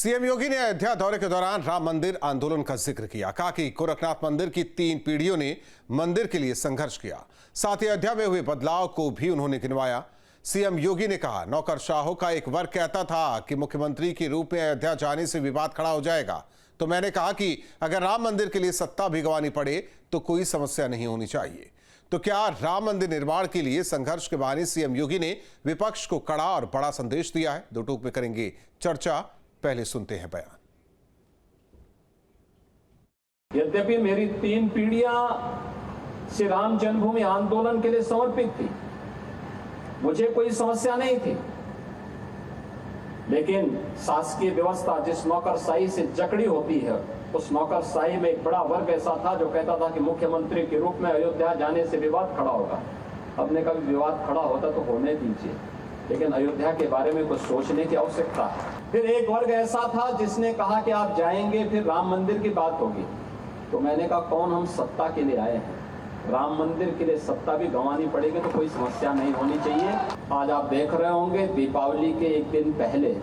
CM योगी ने अयोध्या दौरे के दौरान राम मंदिर आंदोलन का जिक्र किया। कहा कि गोरखनाथ मंदिर की 3 पीढ़ियों ने मंदिर के लिए संघर्ष किया। साथ ही अयोध्या में हुए बदलाव को भी उन्होंने गिनवाया। सीएम योगी ने कहा, नौकरशाहों का एक वर्ग कहता था कि मुख्यमंत्री के रूप में अयोध्या जाने से विवाद खड़ा हो जाएगा, तो मैंने कहा कि अगर राम मंदिर के लिए सत्ता भी गंवानी पड़े तो कोई समस्या नहीं होनी चाहिए। तो क्या राम मंदिर निर्माण के लिए संघर्ष के बहाने सीएम योगी ने विपक्ष को कड़ा और बड़ा संदेश दिया है? दो टूक में करेंगे चर्चा। पहले सुनते हैं बयान। यद्यपि मेरी 3 पीढ़ियां श्री राम जन्मभूमि आंदोलन के लिए समर्पित थी, मुझे कोई समस्या नहीं थी, लेकिन शासकीय व्यवस्था जिस नौकरशाही से जकड़ी होती है, उस नौकरशाही में एक बड़ा वर्ग ऐसा था जो कहता था कि मुख्यमंत्री के रूप में अयोध्या जाने से विवाद खड़ा होगा। अपने कभी विवाद खड़ा होता तो होने दीजिए, लेकिन अयोध्या के बारे में कुछ सोचने की आवश्यकता है। फिर एक वर्ग ऐसा था जिसने कहा कि आप जाएंगे फिर राम मंदिर की बात होगी। तो मैंने कहा, कौन हम सत्ता के लिए आए हैं? राम मंदिर के लिए सत्ता भी गंवानी पड़ेगी तो कोई समस्या नहीं होनी चाहिए। आज आप देख रहे होंगे, दीपावली के एक दिन पहले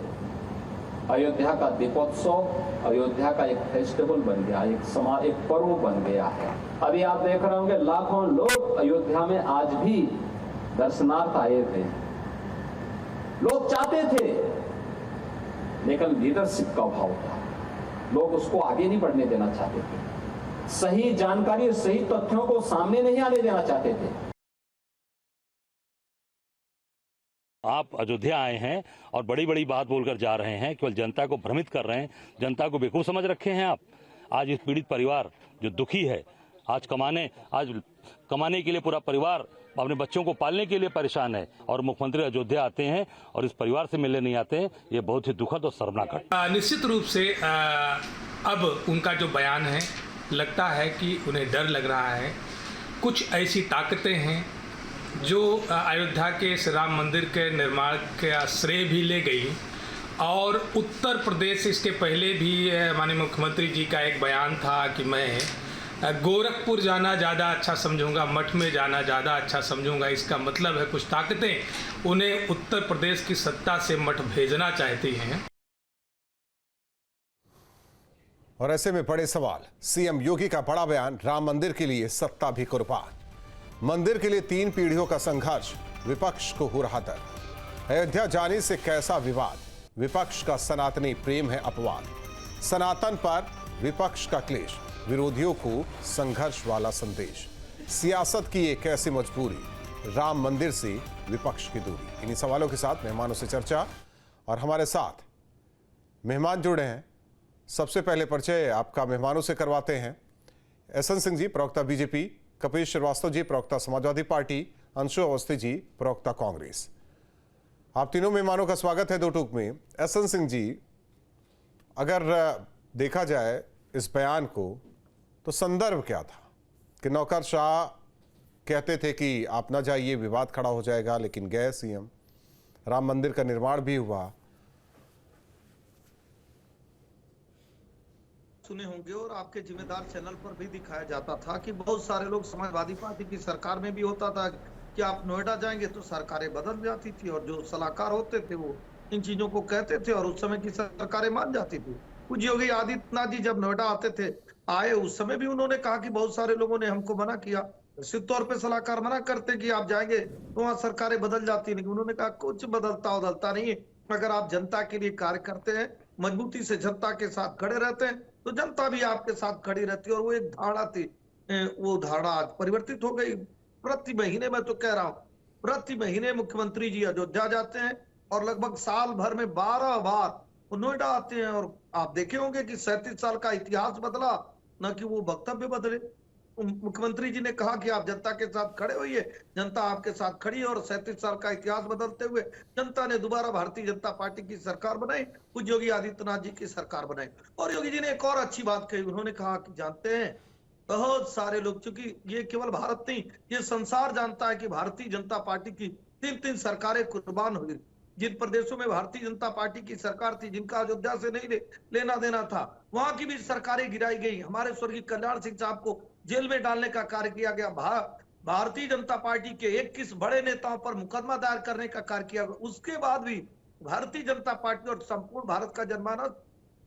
अयोध्या का दीपोत्सव अयोध्या का एक फेस्टिवल बन गया, एक पर्व बन गया है। अभी आप देख रहे होंगे, लाखों लोग अयोध्या में आज भी दर्शनार्थ आए थे। लोग चाहते थे, लेकिन लीडरशिप का अभाव था। लोग उसको आगे नहीं बढ़ने देना चाहते थे, सही जानकारी और सही तथ्यों को सामने नहीं आने देना चाहते थे। आप अयोध्या आए हैं और बड़ी बड़ी बात बोलकर जा रहे हैं, केवल जनता को भ्रमित कर रहे हैं, जनता को बेवकूफ समझ रखे हैं आप। आज इस पीड़ित परिवार जो दुखी है, आज कमाने के लिए पूरा परिवार अपने बच्चों को पालने के लिए परेशान है, और मुख्यमंत्री अयोध्या आते हैं और इस परिवार से मिलने नहीं आते हैं। ये बहुत ही दुखद और शर्मनाक है। निश्चित रूप से अब उनका जो बयान है, लगता है कि उन्हें डर लग रहा है। कुछ ऐसी ताकतें हैं जो अयोध्या के श्री राम मंदिर के निर्माण का श्रेय भी ले गई, और उत्तर प्रदेश इसके पहले भी माननीय मुख्यमंत्री जी का एक बयान था कि मैं गोरखपुर जाना ज़्यादा अच्छा समझूंगा, मठ में जाना ज़्यादा अच्छा समझूंगा। इसका मतलब है कुछ ताकतें उन्हें उत्तर प्रदेश की सत्ता से मठ भेजना चाहती हैं। और ऐसे में बड़े सवाल, सीएम योगी का बड़ा बयान, राम मंदिर के लिए सत्ता भी कुर्बान। मंदिर के लिए 3 पीढ़ियों का संघर्ष, विपक्ष को हो रहा डर। अयोध्या जाने से कैसा विवाद, विपक्ष का सनातनी प्रेम है अपवाद। सनातन पर विपक्ष का क्लेश, विरोधियों को संघर्ष वाला संदेश। सियासत की एक ऐसी मजबूरी, राम मंदिर से विपक्ष की दूरी। इन्हीं सवालों के साथ मेहमानों से चर्चा, और हमारे साथ मेहमान जुड़े हैं। सबसे पहले परिचय आपका मेहमानों से करवाते हैं। एसएन सिंह जी, प्रवक्ता बीजेपी, कपिल श्रीवास्तव जी, प्रवक्ता समाजवादी पार्टी, अंशु अवस्थी जी, प्रवक्ता कांग्रेस। आप तीनों मेहमानों का स्वागत है दो टूक में। एसएन सिंह जी, अगर देखा जाए इस बयान को, तो संदर्भ क्या था कि नौकरशाह कहते थे कि आप ना जाइए, विवाद खड़ा हो जाएगा, लेकिन गए सीएम, राम मंदिर का निर्माण भी हुआ। सुने होंगे और आपके जिम्मेदार चैनल पर भी दिखाया जाता था कि बहुत सारे लोग समाजवादी पार्टी की सरकार में भी होता था कि आप नोएडा जाएंगे तो सरकारें बदल जाती थी, और जो सलाहकार होते थे वो इन चीजों को कहते थे और उस समय की सरकारें मान जाती थी। कुछ योगी आदित्यनाथ जी जब नोएडा आए उस समय भी उन्होंने कहा कि बहुत सारे लोगों ने हमको मना किया, निश्चित तौर पे सलाहकार मना करते कि आप जाएंगे तो वहां सरकारें बदल जाती, लेकिन उन्होंने कहा कुछ बदलता नहीं। अगर आप जनता के लिए कार्य करते हैं, मजबूती से जनता के साथ खड़े रहते हैं, तो जनता भी आपके साथ खड़ी रहती है। और वो एक धारणा थी, वो धारणा आज परिवर्तित हो गई। प्रति महीने, मैं तो कह रहा हूँ, प्रति महीने मुख्यमंत्री जी अयोध्या जाते हैं और लगभग साल भर में 12 बार वो नोएडा आते हैं। और आप देखे होंगे कि 37 साल का इतिहास बदला, न कि वो वक्तव्य बदले। मुख्यमंत्री जी ने कहा कि आप जनता के साथ खड़े होइए, जनता आपके साथ खड़ी है, और 37 साल का इतिहास बदलते हुए जनता ने दोबारा भारतीय जनता पार्टी की सरकार बनाई, कुछ योगी आदित्यनाथ जी की सरकार बनाई। और योगी जी ने एक और अच्छी बात कही, उन्होंने कहा कि जानते हैं बहुत सारे लोग, चूंकि ये केवल भारत नहीं, ये संसार जानता है कि भारतीय जनता पार्टी की 3 सरकारें कुर्बान हुई। जिन प्रदेशों में भारतीय जनता पार्टी की सरकार थी, जिनका अयोध्या से नहीं लेना देना था, वहां की भी सरकारें गिराई गई। हमारे स्वर्गीय कल्याण सिंह साहब को जेल में डालने का कार्य किया गया। भारतीय जनता पार्टी के 21 बड़े नेताओं पर मुकदमा दायर करने का कार्य किया गया। उसके बाद भी भारतीय जनता पार्टी और संपूर्ण भारत का जनमानस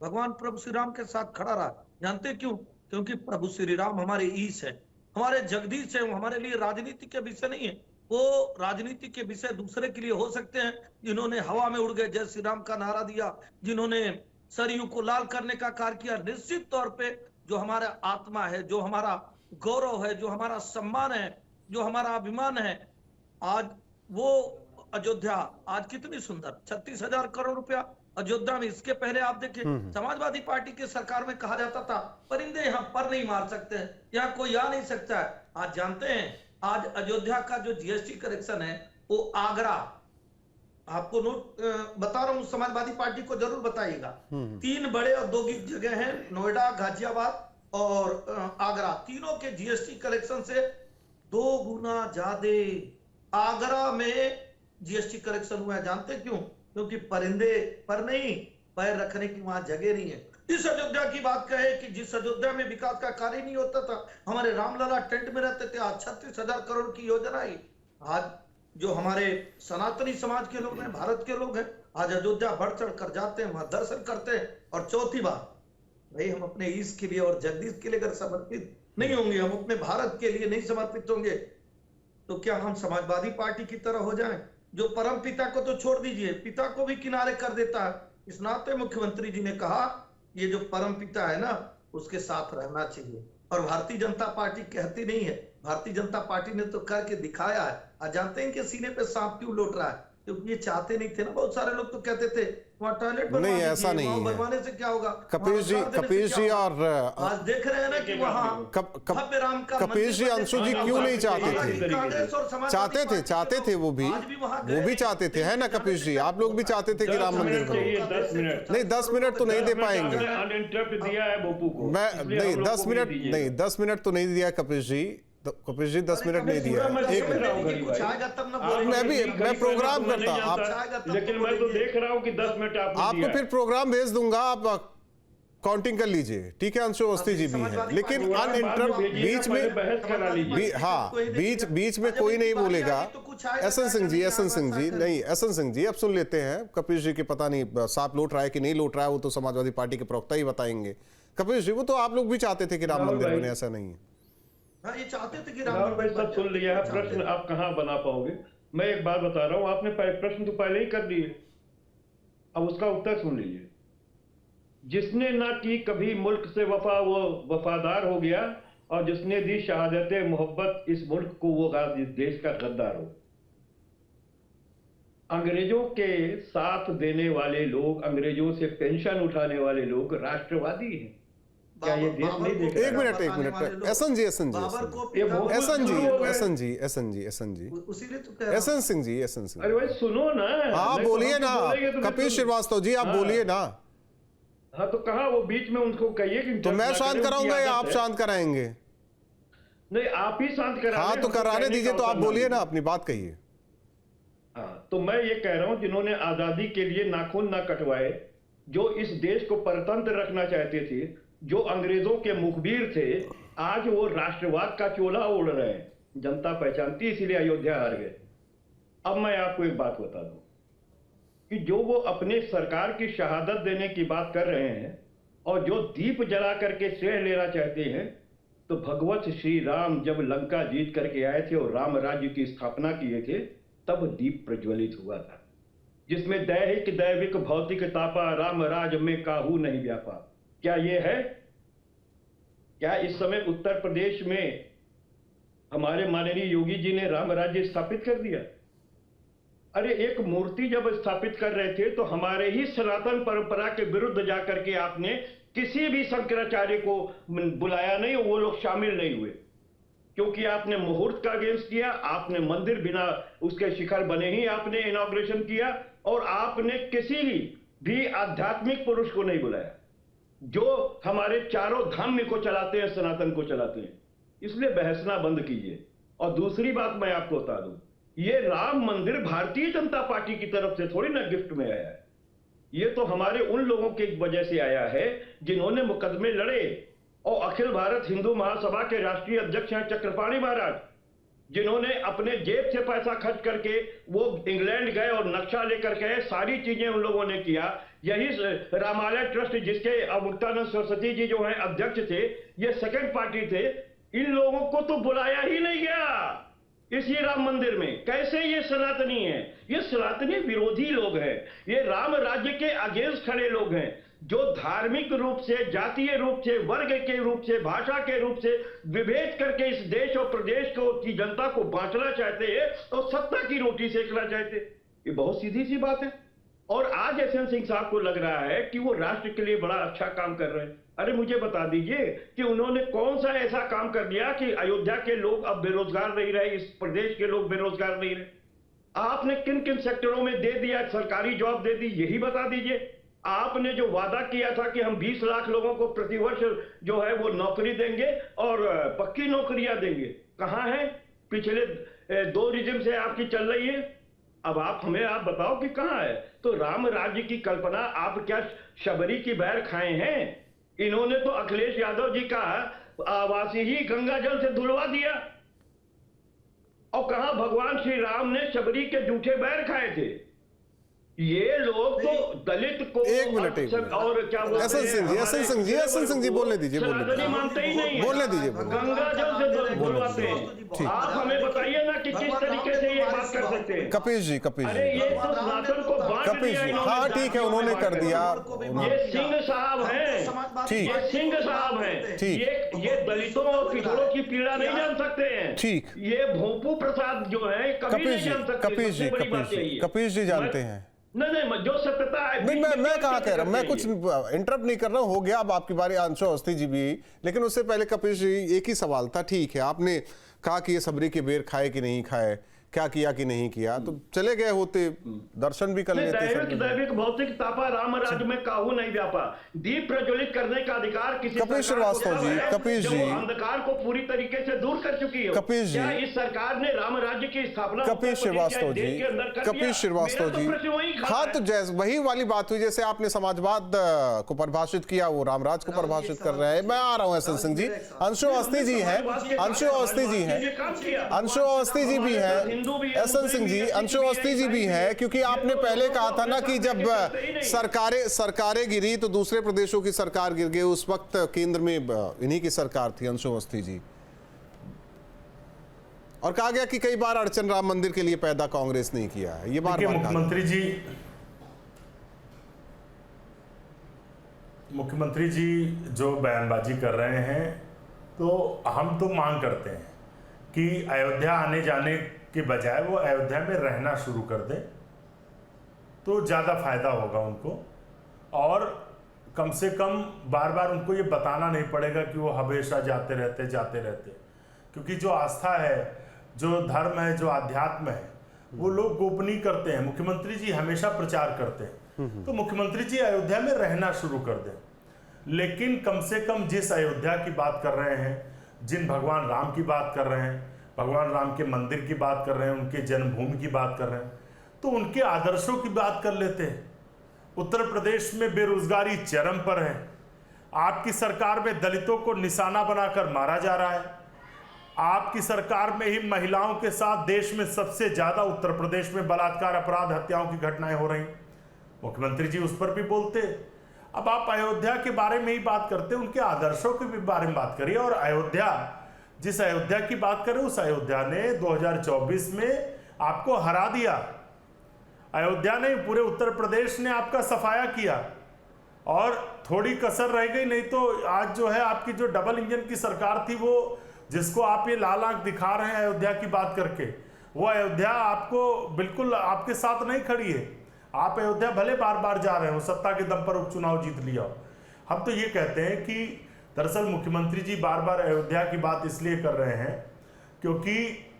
भगवान प्रभु श्री राम के साथ खड़ा रहा। जानते क्यों? क्योंकि प्रभु श्री राम हमारे ईश है, हमारे जगदीश है। वो हमारे लिए राजनीति के विषय नहीं है, वो राजनीति के विषय दूसरे के लिए हो सकते हैं, जिन्होंने हवा में उड़ गए जय श्री राम का नारा दिया, जिन्होंने सरयू को लाल करने का कार्य किया। निश्चित तौर पे जो हमारा आत्मा है, जो हमारा गौरव है, जो हमारा सम्मान है, जो हमारा अभिमान है, आज वो अयोध्या आज कितनी सुंदर 36,000 करोड़ रुपया अयोध्या में। इसके पहले आप देखिए समाजवादी पार्टी की सरकार में कहा जाता था परिंदे यहाँ पर नहीं मार सकते हैं, यहाँ कोई आ नहीं सकता है। आज जानते हैं आज अयोध्या का जो जीएसटी करेक्शन है वो आगरा, आपको नोट बता रहा हूं, समाजवादी पार्टी को जरूर बताइएगा। 3 बड़े औद्योगिक जगह हैं, नोएडा, गाजियाबाद और आगरा, तीनों के जीएसटी कलेक्शन से 2 गुना ज्यादा आगरा में जीएसटी कलेक्शन हुआ है। जानते क्यों? क्योंकि परिंदे पर नहीं, पैर रखने की वहां जगह नहीं है। इस अयोध्या की बात कहे कि जिस अयोध्या में विकास का कार्य नहीं होता था, हमारे रामलला टेंट में रहते थे, आज 36,000 करोड़ की योजना आई। आज जो हमारे सनातनी समाज के लोग हैं, भारत के लोग हैं, आज अयोध्या बढ़ चढ़ कर जाते हैं, वहां दर्शन करते हैं। और चौथी बात, भाई हम अपने ईश के लिए और जगदीश के लिए अगर समर्पित नहीं होंगे, हम अपने भारत के लिए नहीं समर्पित होंगे, तो क्या हम समाजवादी पार्टी की तरह हो जाएं, जो परम पिता को तो छोड़ दीजिए, पिता को भी किनारे कर देता है। इस नाते मुख्यमंत्री जी ने कहा ये जो परम पिता है ना, उसके साथ रहना चाहिए। और भारतीय जनता पार्टी कहती नहीं है, भारतीय जनता पार्टी ने तो करके दिखाया है। आज जानते हैं कि सीने पे सांप क्यों लौट रहा है? क्योंकि ये चाहते नहीं थे ना। बहुत सारे लोग तो कहते थे वहाँ टॉयलेट नहीं, ऐसा नहीं है। बनवाने से क्या होगा? कपिल जी और आज देख रहे हैं ना कि वहाँ भव्य राम का कपिल जी, अंशु जी क्यों नहीं चाहते थे? चाहते थे वो भी चाहते थे, है ना कपिल जी? आप लोग भी चाहते थे कि राम मंदिर बने। 10 मिनट तो नहीं दे पाएंगे। मैं नहीं 10 मिनट तो नहीं दिया कपिल जी। कपिल जी 10 मिनट नहीं दिया। एक मैं प्रोग्राम करता आप, लेकिन मैं तो देख रहा हूं कि 10 मिनट आपको फिर प्रोग्राम भेज दूंगा, आप काउंटिंग कर लीजिए, ठीक है? अंशु अवस्थी जी भी हैं, लेकिन अनइंटरप्ट बीच में बीच में कोई नहीं बोलेगा। एसन सिंह जी अब सुन लेते हैं। कपिल जी के पता नहीं सांप लौट रहा है कि नहीं लौट रहा है, वो तो समाजवादी पार्टी के प्रवक्ता ही बताएंगे। कपिल जी, वो तो आप लोग भी चाहते थे कि राम मंदिर बने, ऐसा नहीं है? हाँ, ये चाहते थे कि राम भाई सब सुन लिया है। प्रश्न आप कहाँ बना पाओगे? मैं एक बात बता रहा हूं, आपने प्रश्न तो पहले ही कर दिए, अब उसका उत्तर सुन लीजिए। जिसने ना की कभी मुल्क से वफा, वो वफादार हो गया, और जिसने दी शहादत मोहब्बत इस मुल्क को, वो देश का गद्दार हो। अंग्रेजों के साथ देने वाले लोग, अंग्रेजों से पेंशन उठाने वाले लोग राष्ट्रवादी हैं। क्या ये देश नहीं देख रहा? एक मिनट एसन जी एसन सिंह जी। अरे भाई सुनो ना, आप बोलिए ना, कपिल श्रीवास्तव जी आप बोलिए ना। हाँ तो कहा वो बीच में उनको कहिए कि तो मैं शांत कराऊंगा या आप शांत कराएंगे? नहीं, आप ही शांत करा। हाँ तो कराने दीजिए, तो आप बोलिए ना, अपनी बात कहिए। हाँ तो मैं ये कह रहा हूं, जिन्होंने आजादी के लिए नाखून ना कटवाए, जो इस देश को परतंत्र रखना चाहते थे, जो अंग्रेजों के मुखबिर थे, आज वो राष्ट्रवाद का चोला ओढ़ रहे हैं। जनता पहचानती, इसीलिए अयोध्या हार गए। अब मैं आपको एक बात बता दूं कि जो वो अपने सरकार की शहादत देने की बात कर रहे हैं और जो दीप जला करके श्रेय लेना चाहते हैं, तो भगवत श्री राम जब लंका जीत करके आए थे और राम राज्य की स्थापना किए थे, तब दीप प्रज्वलित हुआ था, जिसमें दैहिक दैविक भौतिक तापा, राम राज में काहू नहीं व्यापा। क्या ये है? क्या इस समय उत्तर प्रदेश में हमारे माननीय योगी जी ने राम राज्य स्थापित कर दिया? अरे एक मूर्ति जब स्थापित कर रहे थे तो हमारे ही सनातन परंपरा के विरुद्ध जाकर के आपने किसी भी शंकराचार्य को बुलाया नहीं, वो लोग शामिल नहीं हुए, क्योंकि आपने मुहूर्त का अगेंस्ट किया। आपने मंदिर बिना उसके शिखर बने ही आपने इनॉग्रेशन किया, और आपने किसी भी आध्यात्मिक पुरुष को नहीं बुलाया जो हमारे चारों धाम को चलाते हैं, सनातन को चलाते हैं। इसलिए बहसना बंद कीजिए। और दूसरी बात मैं आपको बता दूं, ये राम मंदिर भारतीय जनता पार्टी की तरफ से थोड़ी ना गिफ्ट में आया है। ये तो हमारे उन लोगों की वजह से आया है जिन्होंने मुकदमे लड़े, और अखिल भारत हिंदू महासभा के राष्ट्रीय अध्यक्ष हैं चक्रपाणी महाराज, जिन्होंने अपने जेब से पैसा खर्च करके वो इंग्लैंड गए और नक्शा लेकर गए, सारी चीजें उन लोगों ने किया। यही रामालय ट्रस्ट जिसके मुक्तानंद सरस्वती जी जो हैं अध्यक्ष थे, ये सेकंड पार्टी थे, इन लोगों को तो बुलाया ही नहीं गया इसी राम मंदिर में। कैसे ये सनातनी है? ये सनातनी विरोधी लोग हैं, ये राम राज्य के अगेंस्ट खड़े लोग हैं, जो धार्मिक रूप से, जातीय रूप से, वर्ग के रूप से, भाषा के रूप से विभेद करके इस देश और प्रदेश को की जनता को बांटना चाहते हैं और सत्ता की रोटी सेकना चाहते हैं। ये बहुत सीधी सी बात है। और आज यशवंत सिंह साहब को लग रहा है कि वो राष्ट्र के लिए बड़ा अच्छा काम कर रहे हैं। अरे मुझे बता दीजिए कि उन्होंने कौन सा ऐसा काम कर दिया कि अयोध्या के लोग अब बेरोजगार नहीं रहे, इस प्रदेश के लोग बेरोजगार नहीं रहे? आपने किन किन सेक्टरों में दे दिया, सरकारी जॉब दे दी, यही बता दीजिए। आपने जो वादा किया था कि हम 20 लाख लोगों को प्रतिवर्ष जो है वो नौकरी देंगे और पक्की नौकरियां देंगे, कहां है? पिछले 2 रिजिम से आपकी चल रही है, अब आप बताओ कि कहां है? तो राम राज्य की कल्पना आप क्या शबरी की बैर खाए हैं? इन्होंने तो अखिलेश यादव जी का आवासी ही गंगा जल से धुलवा दिया। और कहां भगवान श्री राम ने शबरी के जूठे बैर खाए थे? ये लोग तो दलित को एक मिनट और क्या बोलते हैं, एसएन सिंह जी बोलने दीजिए, मानते ही नहीं है, बोलने दीजिए, गंगा जल से धुलवाते हैं। आप हमें बताइए ना कि किस तरीके से ये बात कर सकते हैं? कपीश जी अरे ये तो सनातन को बांट कपीश दिया जी, इन्होंने। हाँ ठीक है, उन्होंने कर दिया। ये सिंह साहब हैं, ठीक। ये सिंह साहब हैं, ठीक। ये दलितों और पिछड़ों की पीड़ा नहीं जान सकते हैं। ठीक। ये भोंपू प्रसाद जो है कभी नहीं जान सकते। कपीश जी जानते हैं। नहीं, जो सत्यता है। नहीं, मैं कहा कह रहा हूं, मैं कुछ इंटरप्ट नहीं कर रहा हूं, हो गया अब आपकी बारी, अंशु अवस्थी जी भी, लेकिन उससे पहले कपिल जी एक ही सवाल था। ठीक है, आपने कहा कि ये सबरी के बेर खाए कि नहीं खाए, क्या किया कि नहीं किया, तो चले गए होते, दर्शन भी कर लेते। दैविक भौतिक तापा राम राज्य में काहू नहीं व्यापा। दीप प्रज्वलित करने का अधिकार किसी कपिल श्रीवास्तव जी, कपिल जी, अंधकार को पूरी तरीके से दूर कर चुकी है। कपिल जी, क्या इस सरकार ने राम राज्य की स्थापना कपिल श्रीवास्तव जी, कपिल श्रीवास्तव जी, हाँ तो जैसे वही वाली बात हुई, जैसे आपने समाजवाद को परिभाषित किया, वो रामराज को परिभाषित कर रहे हैं। मैं आ रहा हूँ एसएन सिंह जी, अंशु अवस्थी जी हैं, अंशु अवस्थी जी हैं, अंशु अवस्थी जी भी हैं, एसएन सिंह जी, अंशु अवस्थी जी भी हैं, क्योंकि आपने पहले कहा था ना कि जब सरकारें गिरी तो दूसरे प्रदेशों की सरकार गिर गई, उस वक्त केंद्र में इन्हीं की सरकार थी, अंशु अवस्थी जी। और कहा गया कि कई बार अड़चन राम मंदिर के लिए पैदा कांग्रेस नहीं किया है, ये बार मुख्यमंत्री जी जो बयानबाजी कर रहे हैं, तो हम तो मांग करते हैं कि अयोध्या आने जाने के बजाय वो अयोध्या में रहना शुरू कर दें, तो ज़्यादा फायदा होगा उनको। और कम से कम बार बार उनको ये बताना नहीं पड़ेगा कि वो हमेशा जाते रहते, क्योंकि जो आस्था है, जो धर्म है, जो अध्यात्म है, वो लोग गोपनीय करते हैं। मुख्यमंत्री जी हमेशा प्रचार करते हैं, तो मुख्यमंत्री जी अयोध्या में रहना शुरू कर दें। लेकिन कम से कम जिस अयोध्या की बात कर रहे हैं, जिन भगवान राम की बात कर रहे हैं, भगवान राम के मंदिर की बात कर रहे हैं, उनके जन्मभूमि की बात कर रहे हैं, तो उनके आदर्शों की बात कर लेते हैं। उत्तर प्रदेश में बेरोजगारी चरम पर है, आपकी सरकार में दलितों को निशाना बनाकर मारा जा रहा है, आपकी सरकार में ही महिलाओं के साथ देश में सबसे ज्यादा उत्तर प्रदेश में बलात्कार, अपराध, हत्याओं की घटनाएं हो रही। मुख्यमंत्री जी उस पर भी बोलते। अब आप अयोध्या के बारे में ही बात करते, उनके आदर्शों के भी बारे में बात करिए। और अयोध्या, जिस अयोध्या की बात करें, उस अयोध्या ने 2024 में आपको हरा दिया। अयोध्या ने, पूरे उत्तर प्रदेश ने आपका सफाया किया और थोड़ी कसर रह गई, नहीं तो आज जो है आपकी जो डबल इंजन की सरकार थी, वो जिसको आप ये लाल आंख दिखा रहे हैं अयोध्या की बात करके, वो अयोध्या आपको बिल्कुल आपके साथ नहीं खड़ी है। आप अयोध्या भले बार बार जा रहे हो, सत्ता के दम पर उपचुनाव जीत लिया। हम तो ये कहते हैं कि दरअसल मुख्यमंत्री जी बार बार अयोध्या की बात इसलिए कर रहे हैं क्योंकि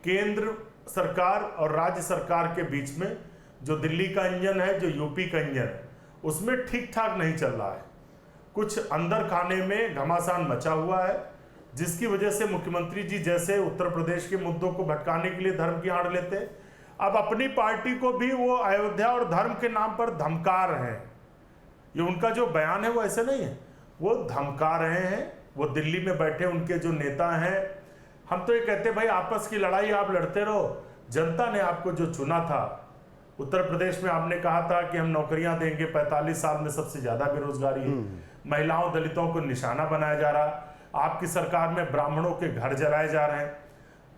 केंद्र सरकार और राज्य सरकार के बीच में जो दिल्ली का इंजन है, जो यूपी का इंजन है, उसमें ठीक ठाक नहीं चल रहा है। कुछ अंदर खाने में घमासान मचा हुआ है, जिसकी वजह से मुख्यमंत्री जी जैसे उत्तर प्रदेश के मुद्दों को भटकाने के लिए धर्म की आड़ लेते, अब अपनी पार्टी को भी वो अयोध्या और धर्म के नाम पर धमका रहे हैं। ये उनका जो बयान है वो ऐसे नहीं है, वो धमका रहे हैं। वो दिल्ली में बैठे उनके जो नेता हैं, हम तो ये कहते भाई आपस की लड़ाई आप लड़ते रहो, जनता ने आपको जो चुना था। उत्तर प्रदेश में आपने कहा था कि हम नौकरियां देंगे, 45 साल में सबसे ज्यादा बेरोजगारी है, महिलाओं दलितों को निशाना बनाया जा रहा, आपकी सरकार में ब्राह्मणों के घर जलाए जा रहे हैं,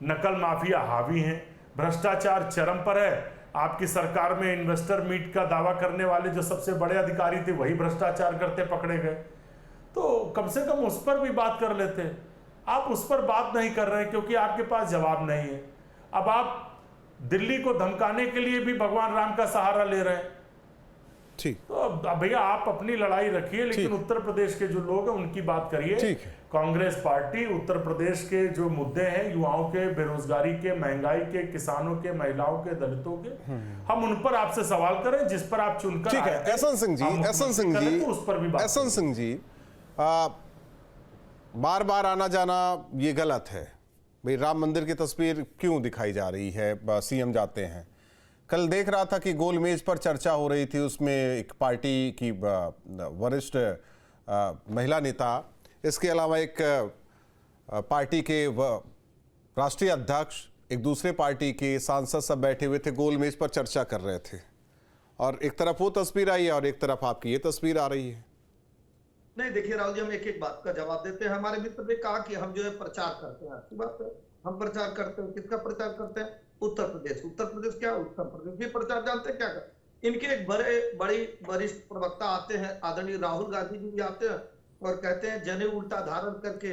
नकल माफिया हावी हैं, भ्रष्टाचार चरम पर है। आपकी सरकार में इन्वेस्टर मीट का दावा करने वाले जो सबसे बड़े अधिकारी थे वही भ्रष्टाचार करते पकड़े गए। तो कम से कम उस पर भी बात कर लेते। आप उस पर बात नहीं कर रहे हैं क्योंकि आपके पास जवाब नहीं है। अब आप दिल्ली को धमकाने के लिए भी भगवान राम का सहारा ले रहे हैं। ठीक, तो अब भैया आप अपनी लड़ाई रखिए, लेकिन उत्तर प्रदेश के जो लोग हैं उनकी बात करिए। ठीक है। कांग्रेस पार्टी उत्तर प्रदेश के जो मुद्दे हैं, युवाओं के, बेरोजगारी के, महंगाई के, किसानों के, महिलाओं के, दलितों के, हम उन पर आपसे सवाल करें जिस पर आप चुनकर ठीक है। एहसन सिंह जी, तो उस पर भी बात एहसन सिंह जी, बार बार आना जाना ये गलत है भाई। राम मंदिर की तस्वीर क्यों दिखाई जा रही है? सीएम जाते हैं। कल देख रहा था कि गोल मेज पर चर्चा हो रही थी, उसमें एक पार्टी की वरिष्ठ महिला नेता, इसके अलावा एक पार्टी के राष्ट्रीय अध्यक्ष, एक दूसरे पार्टी के सांसद सब बैठे हुए थे, गोल मेज पर चर्चा कर रहे थे। और एक तरफ वो तस्वीर आई है और एक तरफ आपकी ये तस्वीर आ रही है। नहीं देखिए राहुल जी, हम एक एक बात का जवाब देते हैं। हमारे मित्र ने कहा कि हम जो है प्रचार करते हैं, अच्छी बात है, हम प्रचार करते हैं। किसका प्रचार करते हैं? उत्तर प्रदेश। उत्तर प्रदेश क्या? उत्तर प्रदेश ये प्रचार जानते हैं क्या कर। इनके एक बड़ी वरिष्ठ प्रवक्ता आते हैं, आदरणीय राहुल गांधी जी भी आते हैं और कहते हैं जनेऊ उल्टा धारण करके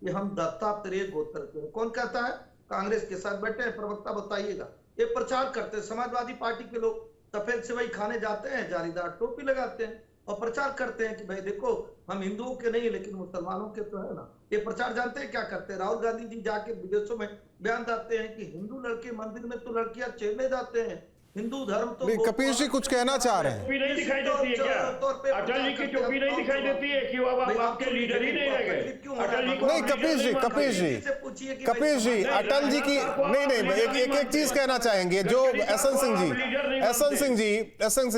ये हम दत्तात्रेय गोत्र के। कौन कहता है? कांग्रेस के साथ बैठे हैं प्रवक्ता, बताइएगा। ये प्रचार करते हैं। समाजवादी पार्टी के लोग सफेद सेवई खाने जाते हैं, जालीदार टोपी लगाते हैं और प्रचार करते हैं कि भाई देखो हम हिंदुओं के नहीं लेकिन मुसलमानों के तो है ना। ये प्रचार जानते हैं क्या करते हैं? राहुल गांधी जी जाके विदेशों में बयान देते हैं कि हिंदू लड़के मंदिर में तो लड़कियां चेड़ने जाते हैं, हिंदू धर्म तो। कपिल जी कुछ कहना चाह रहे हैं? टोपी नहीं दिखाई देती है क्या? अटल जी की टोपी नहीं दिखाई देती है कि अब आपके लीडर ही नहीं रह गए? अटल जी नहीं कपिल जी, कपिल जी अटल जी की नहीं एक चीज कहना चाहेंगे। जो एहसन सिंह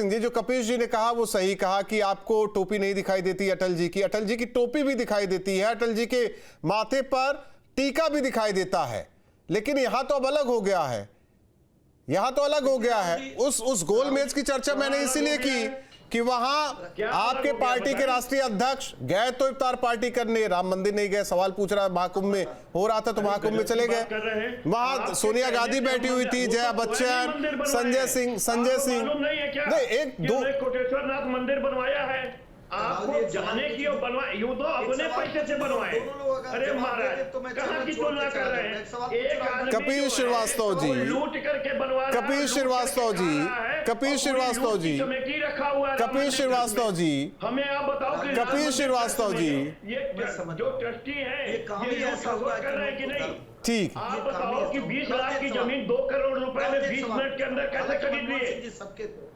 जी जो कपिल जी ने कहा वो सही कहा कि आपको टोपी नहीं दिखाई देती अटल जी की। अटल जी की टोपी भी दिखाई देती है, अटल जी के माथे पर टीका भी दिखाई देता है, लेकिन यहां तो अब अलग हो गया है। यहां तो अलग हो गया है। उस गोल मेज की चर्चा मैंने इसीलिए की कि वहां आपके पार्टी के राष्ट्रीय अध्यक्ष गए तो इफ्तार पार्टी करने, राम मंदिर नहीं गए। सवाल पूछ रहा है, महाकुंभ में हो रहा था तो महाकुंभ में चले गए। वहां सोनिया गांधी बैठी हुई थी, जया बच्चन, संजय सिंह नहीं एक दो कोटेश्वर नाथ मंदिर बनवाया है आपको जाने की और बनवाए, यूं तो अपने पैसे से बनवाए। अरे महाराज कहां की तुलना कर रहे हैं? एक आदमी कपिल श्रीवास्तव जी लूट करके बनवा, कपिल श्रीवास्तव जी कमेटी रखा हुआ है। कपिल श्रीवास्तव जी हमें आप बताओ कि कपिल श्रीवास्तव जी ये जो ट्रस्टी है ये कर रहे हैं कि नहीं? ठीक, आप बताओ कि 20 लाख की जमीन 2 करोड़ रुपए में 20 मिनट के अंदर कैसे खरीद लिए?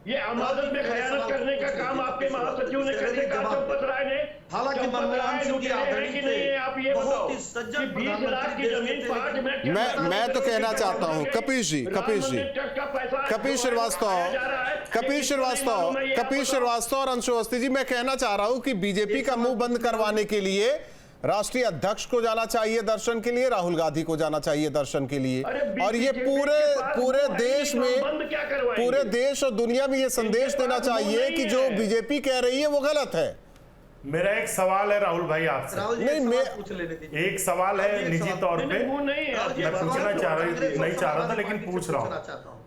ये अमानत में खयानत करने का काम आपके महासचिव ने कैसे कहा? चंपत राय ने। हालांकि मनमोहन सिंह जी कि नहीं है? आप ये बताओ कि 20 लाख की जमीन 5 मिनट मैं तो कहना चाहता हूं कपिल श्रीवास्तव और अंशु अवस्थी जी, मैं कहना चाह रहा हूं कि बीजेपी का मुंह बंद करवाने के लिए राष्ट्रीय अध्यक्ष को जाना चाहिए दर्शन के लिए, राहुल गांधी को जाना चाहिए दर्शन के लिए। और ये पूरे देश में, पूरे देश और दुनिया में ये संदेश देना चाहिए कि जो बीजेपी कह रही है वो गलत है। मेरा एक सवाल है राहुल भाई आपसे। नहीं मैं पूछ लेने दीजिए। एक सवाल है निजी तौर पे, मैं पूछना नहीं चाह रहा था लेकिन पूछ रहा हूँ।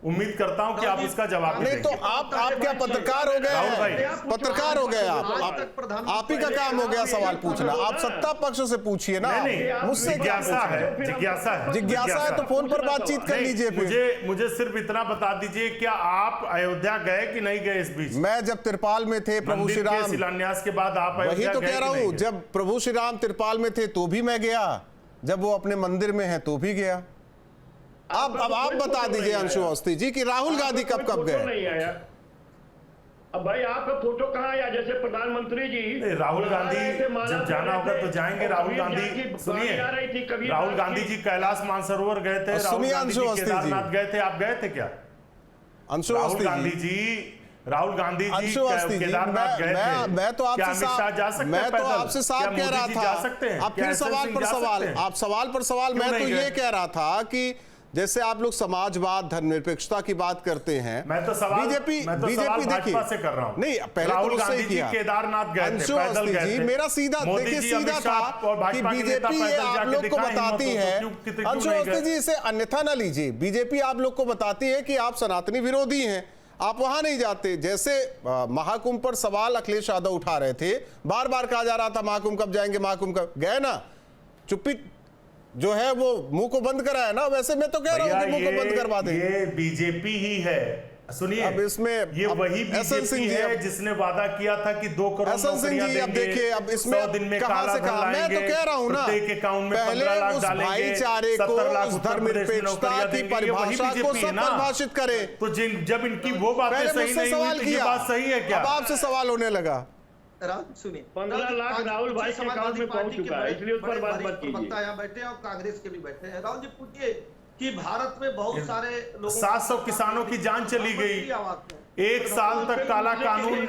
उम्मीद करता हूं कि आप इसका जवाब नहीं तो आप क्या पत्रकार हो गए हैं? पत्रकार हो गए आप ही का काम हो गया सवाल पूछना। आप सत्ता पक्ष से पूछिए ना, मुझसे जिज्ञासा है तो फोन पर बातचीत कर लीजिए। फिर मुझे सिर्फ इतना बता दीजिए, क्या आप अयोध्या गए कि नहीं गए इस बीच? मैं जब तिरपाल में थे प्रभु श्री राम शिलान्यास के बाद आप वही तो कह रहा हूं, जब प्रभु श्री राम तिरपाल में थे तो भी मैं गया, जब वो अपने मंदिर में है तो भी गया। अब आप बता दीजिए अंशु अवस्थी जी कि राहुल गांधी कब गए? नहीं आया। अब भाई आपका फोटो कहाँ आया? जैसे प्रधानमंत्री जी राहुल गांधी जब जाना होगा तो जाएंगे। राहुल गांधी सुनिए, राहुल गांधी जी कैलाश मानसरोवर गए थे, राहुल गांधी जी केदारनाथ गए थे, आप गए थे क्या? अंशु राहुल गांधी जी राहुल गांधी जी अंशु अवस्थी जी, केदारनाथ गए थे, मैं तो क्या आपसे अमित शाह जा सकते हैं मैं तो पैदल? आपसे साफ क्या कह मोदी रहा जी था, जा सकते हैं? आप क्या फिर एसएन सवाल सिंह पर जा सवाल, सकते हैं? आप सवाल पर सवाल। क्यों मैं तो नहीं ये गए? कह रहा था कि जैसे आप लोग समाजवाद धर्मनिरपेक्षता की बात करते हैं, मैं तो सवाल बीजेपी भाजपा से कर रहा हूं। नहीं, पहले राहुल तो उससे गांधी ही जी किया। केदारनाथ गए थे, अंशु पैदल अवस्थी गए जी, थे। मेरा सीधा मोदी देखिए जी, सीधा अमित था शाह और कि भाजपा के नेता बीजेपी ये पैदल आप जाके लोग को दिखाएं बताती हिम्मत हो है, तो क्यों अंशु नहीं अवस्थी गए? जी, इसे अन्यथा ना लीजिए। बीजेपी आप लोग को बताती है कि आप सनातनी विरोधी हैं, आप वहां नहीं जाते। जैसे महाकुंभ पर सवाल अखिलेश यादव उठा रहे थे, बार बार कहा जा रहा था महाकुंभ कब जाएंगे, महाकुंभ कब गए ना, चुप्पी जो है वो मुंह को बंद करा है ना। वैसे मैं तो कह रहा हूं कि मुंह को बंद करवा दें। ये बीजेपी ही है, सुनिए, अब इसमें ये अब वही एसएन सिंह बीजेपी जी, है जिसने वादा किया था कि 2 करोड़ एसएन सिंह नौकरियां जी, अब देंगे, देखिए अब इसमें 100 दिन में कहां काला से धन कहां, मैं तो लाएंगे, कह रहा हूं ना, प्रत्येक अकाउंट में पहले 15 लाख उस डालेंगे, भाईचारे को, 70 लाख उस उत्तर प्रदेश में धर्मनिरपेक्षता नौकरियां की देंगे, ये वही परिभाषा को बीजेपी है सब ना। परिभाषित करे। तो जब इनकी वो बातें पहले सही मुझसे नहीं सवाल हुई तो ये किया, बात सही है क्या? अब आपसे सवाल होने लगा। सुनिए, 15 लाख राहुल भाई के अकाउंट में पहुंच चुका है, इसलिए उस पर बात मत कीजिए। यहाँ बैठे हैं और कांग्रेस के भी बैठे हैं। राहुल जी पूछिए कि भारत में बहुत सारे लोगों 700 किसानों की जान चली गई, 1 साल तक काला कानून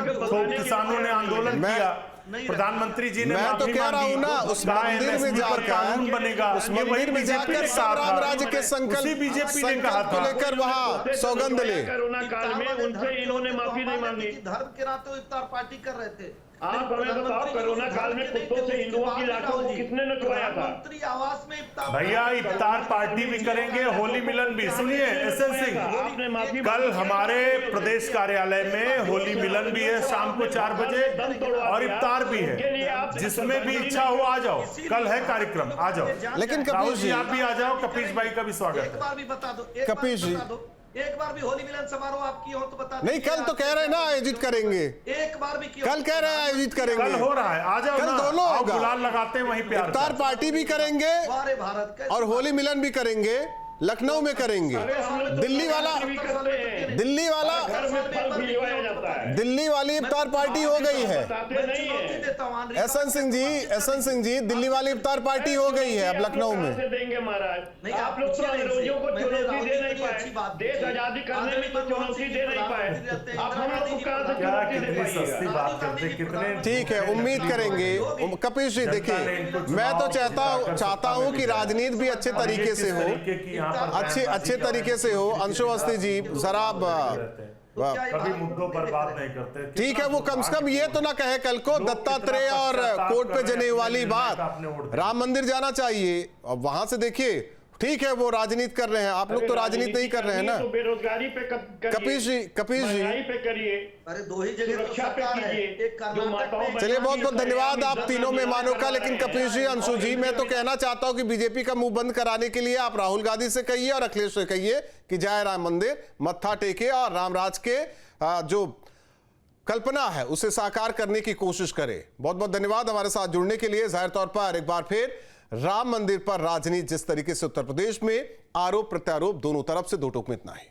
किसानों ने आंदोलन किया, प्रधानमंत्री जी ने मैं तो माफी कह रहा मांगी, हूं ना, उस कहा मंदिर में MSP पर कानून जाकर, बनेगा, उस ये वही मंदिर में बीजेपी जाकर ने सब कहा राम था, राज्य के संकल्प उसी बीजेपी ने कहा को था। लेकर वहां सौगंध ले। कोरोना काल में उनसे इन्होंने माफी नहीं मांगी। धर्म के नाते इफ्तार पार्टी कर रहे थे। आप हमें बताओ, कोरोना काल में कुत्तों से हिंदुओं की लाशों को किसने नचवाया था? प्रधानमंत्री आवास में इफ्तार, भैया इफ्तार पार्टी भी करेंगे, होली मिलन भी। सुनिए एसएन सिंह, आपने माफी कल हमारे प्रदेश कार्यालय में होली मिलन भी है शाम को 4 बजे और इफ्तार भी है, जिसमें भी इच्छा हो आ जाओ, कल है कार्यक्रम, आ जाओ। लेकिन राहुल कपीश जी जी, आप भी आ जाओ, कपीश भाई का भी स्वागत एक है। बार भी बता दो, कपीश जी, एक बार भी होली मिलन समारोह आप किए हो तो बता नहीं, कल तो कह रहे हैं ना आयोजित करेंगे, एक बार भी किए हो कल कह रहे हैं आयोजित करेंगे, कल हो रहा है, आ जाओ कल ना, दोनों आओ, होगा। गुलाल लगाते हैं वहीं प्यार इफ्तार का। पार्टी भी करेंगे हमारे भारत का और होली मिलन भी करेंगे, लखनऊ में करेंगे। दिल्ली वाला दिल्ली वाला घर में फल भिजवाया जाता है, दिल्ली वाली इफ्तार पार्टी हो गई है। बताते नहीं है। एसएन सिंह जी, दिल्ली वाली इफ्तार पार्टी हो गई है अब लखनऊ में। से देंगे महाराज, नहीं, आप लोग तो अंग्रेजों को चुनौती दे नहीं पाए, देश आजादी करने में तो चुनौती दे नहीं पाए, आप हम लोग को कहां से क्या चुनौती दे कितनी पाइएगा? सस्ती बात करते, कितने ठीक है, उम्मीद करेंगे। कपीश जी देखिए, मैं तो चाहता हूं कि राजनीति भी अच्छे तरीके से हो, अच्छे तरीके से हो। अंशु अवस्थी जी जरा कभी मुद्दों पर बात नहीं करते। ठीक है, वो कम से कम ये तो ना कहे कल को दत्तात्रेय और कोर्ट पे जने वाली बात, राम मंदिर जाना चाहिए। अब वहां से देखिए, ठीक है वो राजनीति कर रहे हैं, आप लोग तो राजनीति नहीं कर रहे हैं ना। तो बेरोजगारी पे कपीश जी महंगाई पे करिए, अरे दो ही जगह तो सुरक्षा पे सरकार है, कीजिए, एक जो कर्नाटक माताओं में, चलिए बहुत बहुत धन्यवाद आप तीनों मेहमानों का। लेकिन कपीश जी, अंशु जी, मैं तो कहना चाहता हूं कि बीजेपी का मुंह बंद कराने के लिए आप राहुल गांधी से कहिए और अखिलेश से कहिए कि जाए राम मंदिर, मत्था टेके और रामराज के जो कल्पना है उसे साकार करने की कोशिश करे। बहुत बहुत धन्यवाद हमारे साथ जुड़ने के लिए। जाहिर तौर पर एक बार फिर राम मंदिर पर राजनीति जिस तरीके से उत्तर प्रदेश में आरोप प्रत्यारोप दोनों तरफ से, दो टूक में इतना ही।